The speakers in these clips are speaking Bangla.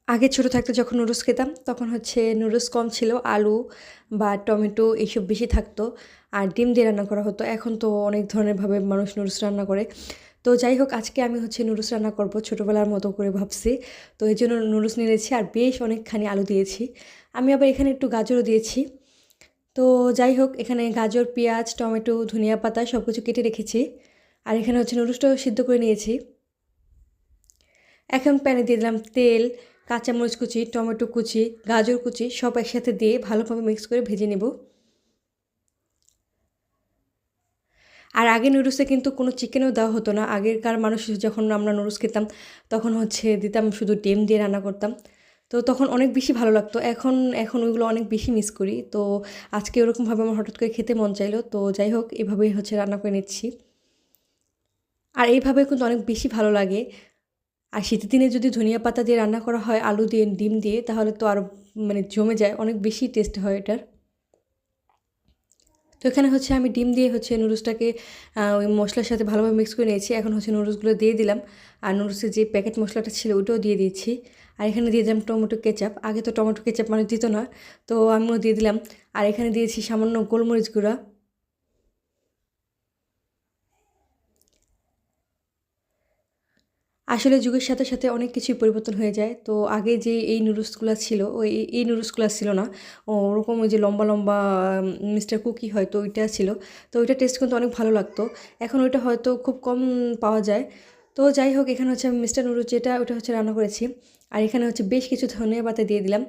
আগে ছোটো থাকতে যখন নুডলস খেতাম তখন হচ্ছে নুডলস কম ছিল, আলু বা টমেটো এইসব বেশি থাকতো আর ডিম দিয়ে রান্না করা হতো। এখন তো অনেক ধরনেরভাবে মানুষ নুডলস রান্না করে। তো যাই হোক, আজকে আমি হচ্ছে নুডলস রান্না করব ছোটোবেলার মতো করে ভাবছি। তো এই জন্য নুডলস নিয়েছি আর বেশ অনেকখানি আলু দিয়েছি। আমি আবার এখানে একটু গাজরও দিয়েছি। তো যাই হোক, এখানে গাজর, পেঁয়াজ, টমেটো, ধনিয়া পাতা সব কিছু কেটে রেখেছি। আর এখানে হচ্ছে নুডলসটাও সিদ্ধ করে নিয়েছি। এখন প্যানে দিয়ে দিলাম তেল, কাঁচামরিচ কুচি, টমেটো কুচি, গাজর কুচি সব একসাথে দিয়ে ভালোভাবে মিক্স করে ভেজে নেব। আর আগে নুডলসে কিন্তু কোনো চিকেনও দেওয়া হতো না। আগেরকার মানুষ যখন আমরা নুডলস খেতাম তখন হচ্ছে দিতাম শুধু ডিম দিয়ে রান্না করতাম। তো তখন অনেক বেশি ভালো লাগতো। এখন এখন ওইগুলো অনেক বেশি মিস করি। তো আজকে ওরকমভাবে আমার হঠাৎ করে খেতে মন চাইলো। তো যাই হোক, এভাবেই হচ্ছে রান্না করে নিচ্ছি। আর এইভাবে কিন্তু অনেক বেশি ভালো লাগে। আর শীতের দিনে যদি ধনিয়া পাতা দিয়ে রান্না করা হয় আলু দিয়ে, ডিম দিয়ে, তাহলে তো আরও মানে জমে যায়, অনেক বেশি টেস্ট হয় এটার। তো এখানে হচ্ছে আমি ডিম দিয়ে হচ্ছে নুডলসটাকে ওই মশলার সাথে ভালোভাবে মিক্স করে নিয়েছি। এখন হচ্ছে নুডলসগুলো দিয়ে দিলাম। আর নুডলসের যে প্যাকেট মশলাটা ছিল ওটাও দিয়ে দিয়েছি। আর এখানে দিয়ে দিলাম টমেটো কেচাপ। আগে তো টমেটো কেচাপ মানুষ দিত না, তো আমিও দিয়ে দিলাম। আর এখানে দিয়েছি সামান্য গোলমরিচ গুঁড়া। আসলে যুগের সাথে সাথে অনেক কিছুই পরিবর্তন হয়ে যায়। তো আগে যে এই নুডলসগুলা ছিল, এই নুডলসগুলা ছিল না। ওরকম ওই যে লম্বা, লম্বা মিস্টার কুকি হয়তো ওইটা ছিল। তো ওইটার টেস্ট কিন্তু অনেক ভালো লাগতো। এখন ওইটা হয়তো খুব কম পাওয়া যায়। তো যাই হোক, এখানে হচ্ছে আমি মিস্টার নুডলস যেটা ওটা হচ্ছে রান্না করেছি। আর এখানে হচ্ছে বেশ কিছু ধনিয়া পাতা দিয়ে দিলাম।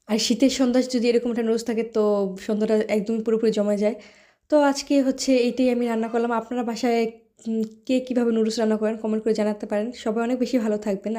আর শীতের সন্ধ্যায় যদি এরকম একটা নুডলস থাকে তো সন্ধ্যাটা একদমই পুরোপুরি জমে যায়। তো আজকে হচ্ছে এইটাই আমি রান্না করলাম। আপনারা বাসায় কে কীভাবে নুডলস রান্না করেন কমেন্ট করে জানাতে পারেন। সবাই অনেক বেশি ভালো থাকবেন।